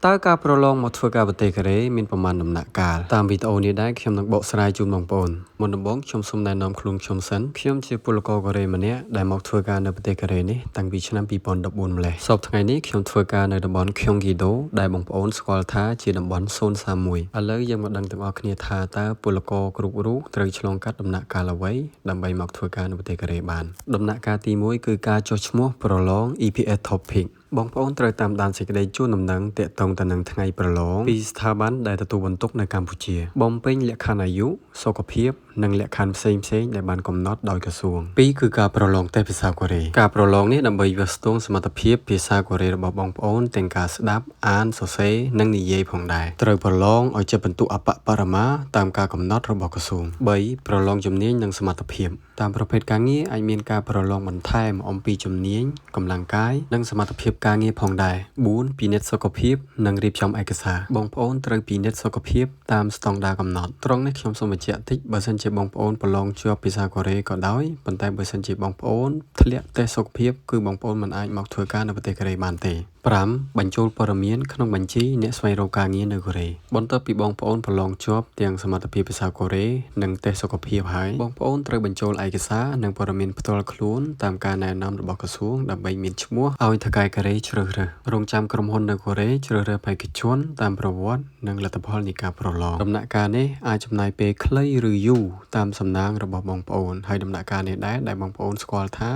តើការប្រឡងមកធ្វើការប្រទេសកូរ៉េមានប្រមាណដំណាក់កាលតាមវីដេអូនេះដែរខ្ញុំនឹងបកស្រាយជូនបងប្អូនមុនដំបូងខ្ញុំសូមណែនាំខ្លួនខ្ញុំសិនខ្ញុំជាពលករកូរ៉េម្នាក់ដែលមកធ្វើការនៅប្រទេសកូរ៉េនេះតាំងពីឆ្នាំ2014ម្លេះសពថ្ងៃនេះខ្ញុំធ្វើការនៅតំបន់ Gyeonggi-do ដែលបងប្អូនស្គាល់ថាជាតំបន់031ឥឡូវយើងមកដឹងទាំងអស់គ្នាថាតើពលករគ្រប់រូបត្រូវឆ្លងកាត់ដំណាក់កាលអ្វីដើម្បីមកធ្វើការនៅប្រទេសកូរ៉េបានដំណាក់កាលទី1គឺការចុះឈ្មោះប្រឡង EPS Topicបងប្អូនត្រូវតាមដានសេចក្តីជូនដំណឹងទាក់ទងទៅនឹងថ្ងៃប្រឡងពីស្ថាប័នដែលទទួលបន្ទុកនៅកម្ពុជាបំពេញលក្ខខណ្ឌអាយុសុខភាពនិងលក្ខខណ្ឌផ្សេងៗដែលបានកំណត់ដោយក្រសួង2គឺការប្រឡងតេស្តភាសាកូរ៉េការប្រឡងនេះដើម្បីវាស់ស្ទង់សមត្ថភាពភាសាកូរ៉េរបស់បងប្អូនទាំងការស្ដាប់អានសរសេរនិងនិយាយផងដែរត្រូវប្រឡងឲ្យជិតពិន្ទុអបបរមាតាមការកំណត់របស់ក្រសួង3ប្រឡងជំនាញនិងសមត្ថភាពតាមប្រភេទការងារអាចមានការប្រឡងបន្ថែមអំពីជំនាញកម្លាំងកាយនិងសមត្ថភាពការងារផងដែរ4ពិនិត្យសុខភាពនិងរៀបចំឯកសារបងប្អូនត្រូវពិនិត្យសុខភាពតាមស្តង់ដារកំណត់ត្រង់នេះខ្ញុំសូមបញ្ជាក់តិចបើសិនជាបងប្អូនប្រឡងជាប់ភាសាកូរ៉េក៏ដោយប៉ុន្តែបើសិនជាបងប្អូនធ្លាក់តេស្តសុខភាពគឺបងប្អូនមិនអាចមកធ្វើការនៅប្រទេសកូរ៉េបានទេ5បញ្ចូលព័ត៌មានក្នុងបញ្ជីអ្នកស្វែងរកការងារនៅកូរ៉េបន្ទាប់ពីបងប្អូនប្រឡងជាប់ទាំងសមត្ថភាពភាសាកូរ៉េនិងតេស្តសុខភាពហើយបងប្អូនត្រូវបញ្ចូលឯកសារនិងព័ត៌មានផ្ទាល់ខ្លួនតាមការណែនាំរបស់ក្រសួងដើម្បីមានឈ្មោះឲ្យថៅកែកូរ៉េជ្រើសរើសរងចាំក្រុមហ៊ុននៅកូរ៉េជ្រើសរើសបេក្ខជនតាមប្រវត្តិនិងលទ្ធផលនៃការប្រឡងដំណាក់កាលនេះអាចចំណាយពេលខ្លីឬយូរតាមសំណាងរបស់បងប្អូនហើយដំណាក់កាលនេះដែរដែលបងប្អូនស្គាល់ថា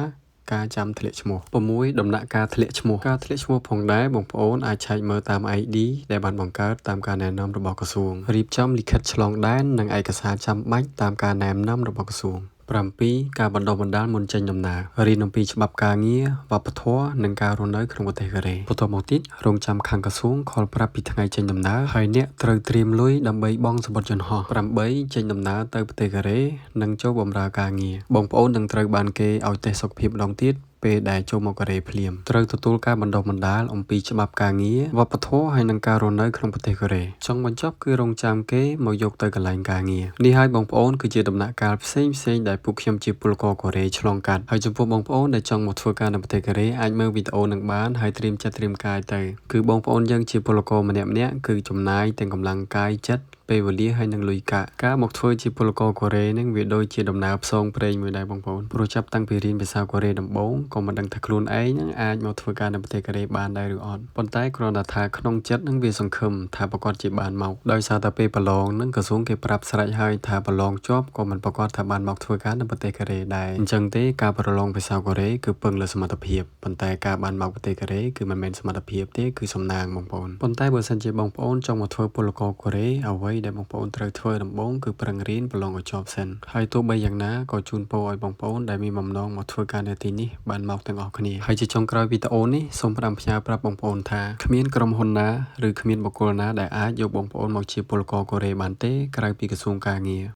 ការចាំធ្លាក់ឈ្មោះ6ដំណាក់កាលធ្លាក់ឈ្មោះការធ្លាក់ឈ្មោះផងដែរបងប្អូនអាចឆែកមើលតាម ID ដែលបានបង្កើតតាមការណែនាំរបស់ក្រសួងរៀបចំលិខិតឆ្លងដែននិងឯកសារចាំបាច់តាមការណែនាំរបស់ក្រសួង7ការបណ្ដុះបណ្ដាលមុនចេញដំណើររៀនអំពីច្បាប់ការងារវប្បធម៌និងការរស់នៅក្នុងប្រទេសកូរ៉េបន្តមកទៀតរងចាំខាងក្រសួងខលប្រាប់ពីថ្ងៃចេញដំណើរហើយអ្នកត្រូវត្រៀមលុយដើម្បីបង់សំបុត្រយន្តហោះ8ចេញដំណើរទៅប្រទេសកូរ៉េនិងចូលបម្រើការងារបងប្អូននឹងត្រូវបានគេឲ្យតេស្តសុខភាពម្ដងទៀតពេលដែលចូលមកកូរ៉េភ្លាមត្រូវទទួលការបណ្ដុះបណ្ដាលអំពីច្បាប់ការងារវប្បធម៌ហើយនិងការរស់នៅក្នុងប្រទេសកូរ៉េចុងបញ្ចប់គឺរងចាំគេមកយកទៅកន្លែងការងារនេះហើយបងប្អូនគឺជាដំណាក់កាលផ្សេងដែលពួកខ្ញុំជាពលករកូរ៉េឆ្លងកាត់ហើយចំពោះបងប្អូនដែលចង់មកធ្វើការនៅប្រទេសកូរ៉េអាចមើលវីដេអូនឹងបានហើយត្រៀមចិត្តត្រៀមកាយទៅគឺបងប្អូនយើងជាពលករម្នាក់គឺចំណាយទាំងកម្លាំងកាយចិត្តពេលវេលាហើយនឹងលុយកាក់ការមកធ្វើជាពលករកូរ៉េនឹងវាដូចជាដំណើរផ្សងព្រេងមួយដែរបងប្អូនព្រោះចាប់តាំងពីរៀនភាសាកូរ៉េដំបូងក៏មិនដឹងថាខ្លួនឯងនឹងអាចមកធ្វើការនៅប្រទេសកូរ៉េបានដែរឬអត់ប៉ុន្តែគ្រាន់តែថាក្នុងចិត្តនឹងវាសង្ឃឹមថាប្រកាសជាបានមកដោយសារតែពេលប្រឡងនឹងក្រសួងគេប្រាប់ស្រេចហើយថាប្រឡងជាប់ក៏មិនប្រកាសថាបានមកធ្វើការនៅប្រទេសកូរ៉េដែរអញ្ចឹងទេការប្រឡងភាសាកូរ៉េគឺពឹងលើសមត្ថភាពប៉ុន្តែការបានមកប្រទេសកូរ៉េគឺមិនមែនសមត្ថភាពទេគឺសំណាងបងប្អូនប៉ុន្តែបើសិនជាបងប្អូនចង់មកធ្វើពលករកូរ៉េអ្វីដែលបងប្អូនត្រូវធ្វើដំបូងគឺប្រឹងរៀនប្រឡងឲ្យជាប់សិនហើយទោះបីយ៉ាងណាក៏ជូនពរឲ្យបងប្អូនដែលមានបំណងមកធ្វើការនៅទីនេះបានមកទាំងអស់គ្នាហើយជាចុងក្រោយវីដេអូនេះសូមផ្ដាំផ្ញើប្រាប់បងប្អូនថាគ្មានក្រុមហ៊ុនណាឬគ្មានបុគ្គលណាដែលអាចយកបងប្អូនមកជាពលករកូរ៉េបានទេក្រៅពីក្រសួងការងារ